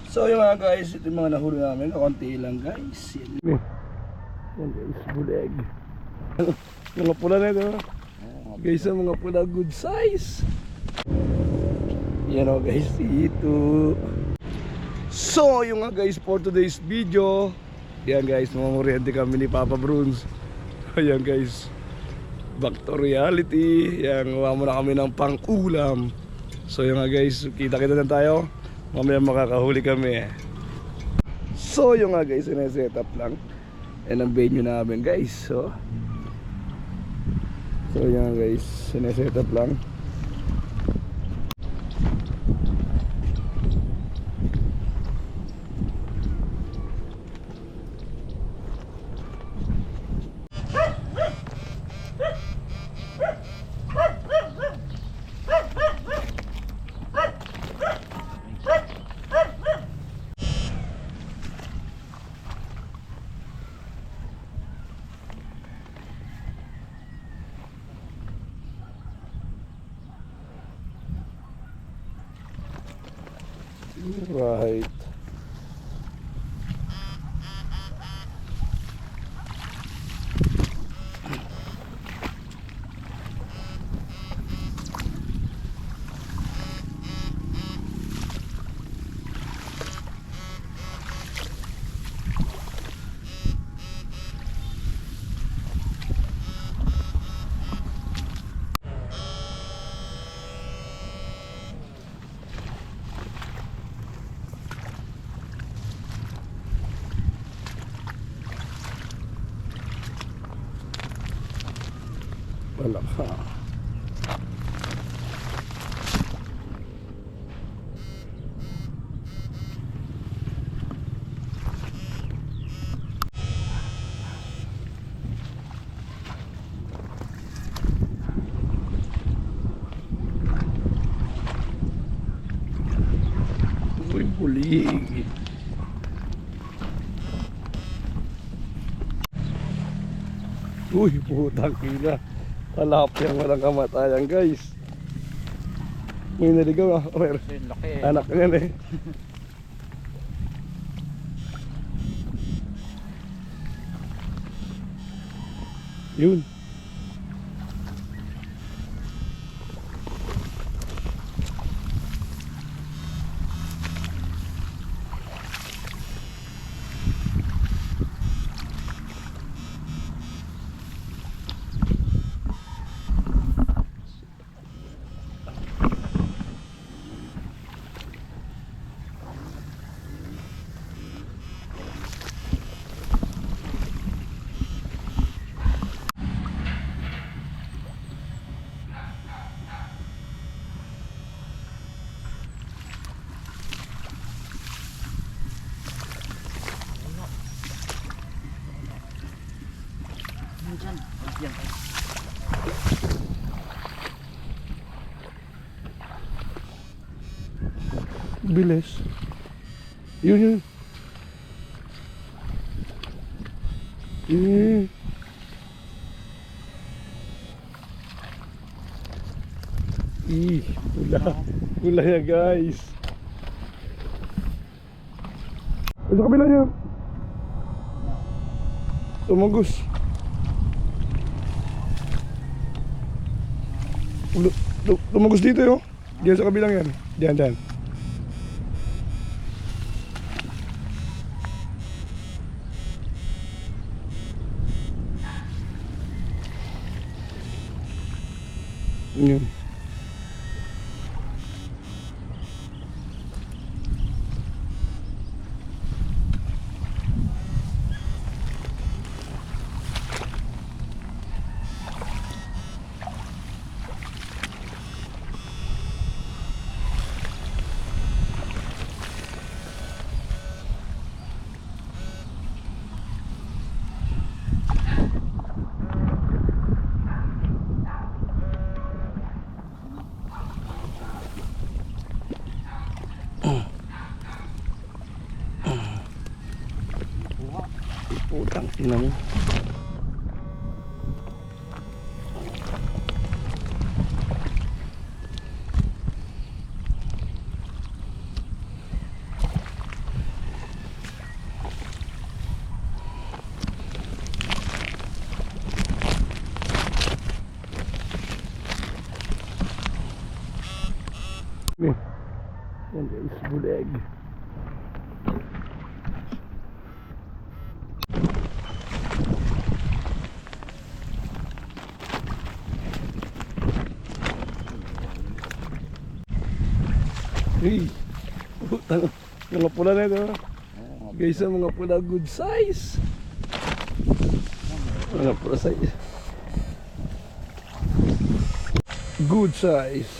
So yung mga guys, ito yung mga nahuli namin. Kakunti lang guys. Yan guys, buleg. Mga pula na ito. Guys, ang mga pula good size. Yan o guys, ito. So yung nga guys, for today's video, yan guys, mamuriente kami ni Papa Bruns. Ayan guys, back to reality. Yan, gawa muna kami ng pang-ulam. So yan nga guys, kita-kita na tayo. Mamaya makakahuli kami. So yung nga guys, sineset up lang. Yan ang venue namin guys. So yan guys, sineset up lang. Right. Wala ka. Uy, bulig. Uy, putang ina. Talapyang walang kamatayan guys. May naligaw ah. Anak yan eh. Yun. Bilis. Yun. Pula ya guys. Sa kabila niya. Tumagos. Tumagos dito yo. Diyan sa kabilang yan. Diyan. Yun. Putang ina mo. Buleg. Hey, putang, mga pula na ito. Guys, ang mga pula good size. Mga pula size. Good size.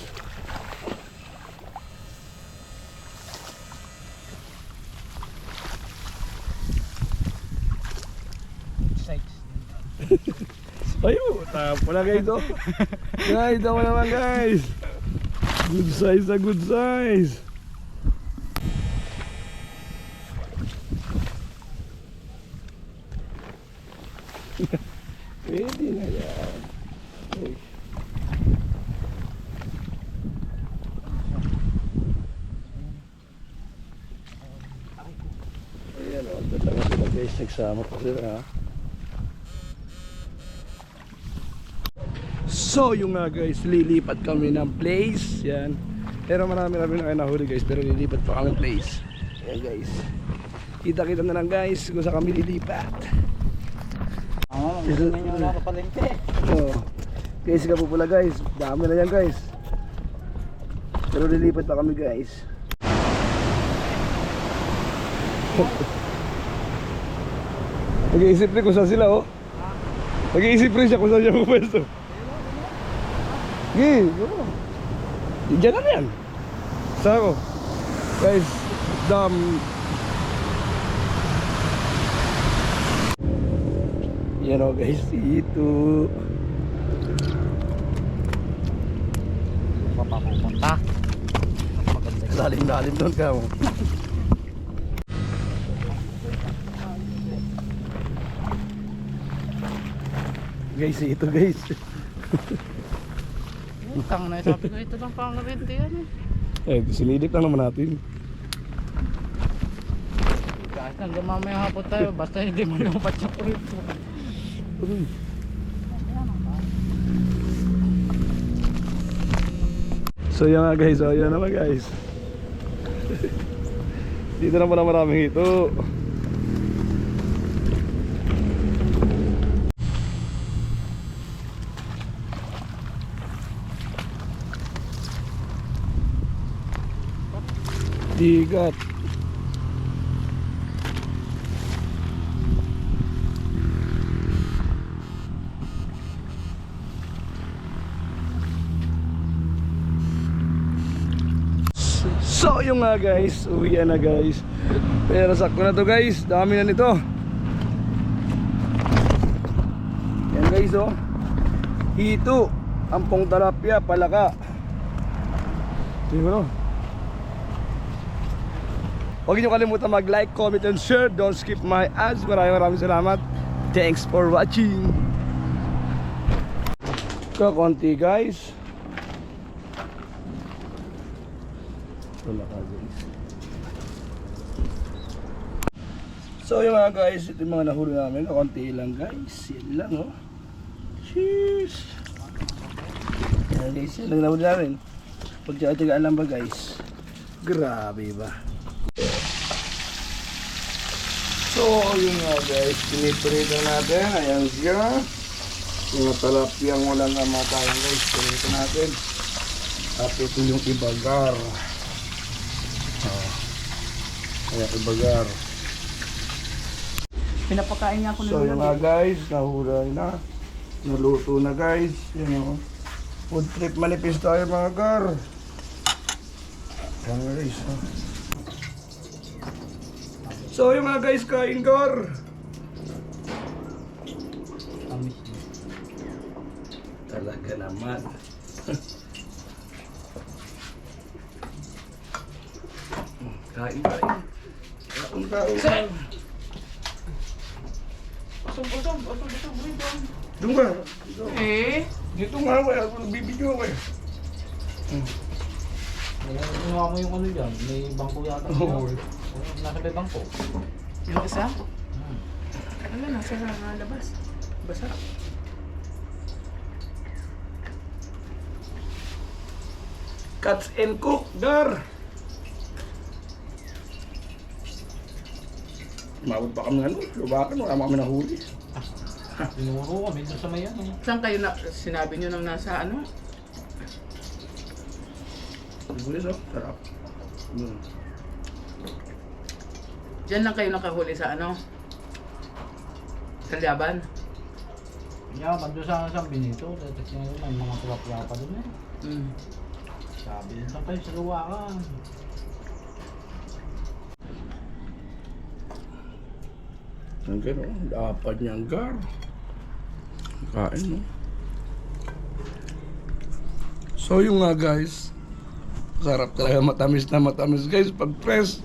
Ayo, tapo na guys oh. Guys, tama naman guys. Good size na good size. Pwede na yan. Uy. Ayan o, tatanga sila guys, nagsama pa sila ha. So yung nga guys, lilipat kami ng place. Yan. Pero marami na kayo nahuli guys, pero lilipat pa kami ng place. Ayan guys, kita-kita na lang guys kung saan kami lilipat. Gusto nyo na kapalengke. Oh. Guys, ka po pala guys, dami na yan guys. Pero lilipat pa kami guys. Nag-iisip rin kung saan sila oh. Nag-iisip rin siya kung saan siya pupwesto. Gih, diyan na yan. Saan ako? Guys, yan o guys, ito. Papapunta. Lalim-lalim doon ka mo. Guys, ito guys. Utang na, sabi ko ito lang pangarente yan eh. Sinilip lang naman natin. Kahit hanggang mamaya hapon tayo, basta hindi mo lupat sa kurito. Uy. So yan nga guys, so yan naman guys. Dito naman na maraming ito. Digat. So yung nga guys, uwi na guys. Pero sakto na to guys, dami na nito. Yan guys oh. Ito, ampong talapia, palaka. Tingnan mo no. Huwag niyo kalimutan mag-like, comment, and share. Don't skip my ads. Maraming salamat. Thanks for watching. Kakonti guys. Wala ka guys. So yung mga guys, ito yung mga nahuli namin. Kakonti lang guys. Yan lang oh. Cheers. Yan guys, yan lang nahuli namin. Pagtsagaan lang ba guys? Grabe ba? So yun nga guys, pinipirito natin. Ayan siya. Yung talapyang walang namatayan guys, pinipirito natin. At ito yung ibagar. Ayan, ibagar. Pinapakain niya ako So yun nga guys, nahulay na. Naluto na guys. Yun o. Food trip manipis tayo mga gar. Ayan guys. So yung mga guys, kain gar. Talaga naman. Kain. Kain. Usog. Doon ka. Eh? Dito nga ako, ako nagbibidyo ako eh. Ginawa mo yung ano dyan, may bangko yata. Oo. Nasa may bangko. Yung isa? Ano na, nasa labas. Basa. Cuts and cook, gar. Mawad pa kami ano, lubakan, wala kami nahuli. Tinuro kami doon sa may ano. Saan kayo na, sinabi nyo nang nasa ano? Bulis oh, sarap. Diyan lang kayo nakahuli sa ano? Sa Laban? Yaman doon sa San Benito. Tapos yung may mga pula-pula pa doon eh. Mm. Sabi din sa kayo sa luwakan. Ang gano'n, dapat niyang gar. Kain mo. So yung nga guys, sarap talaga matamis na matamis guys pag fresh.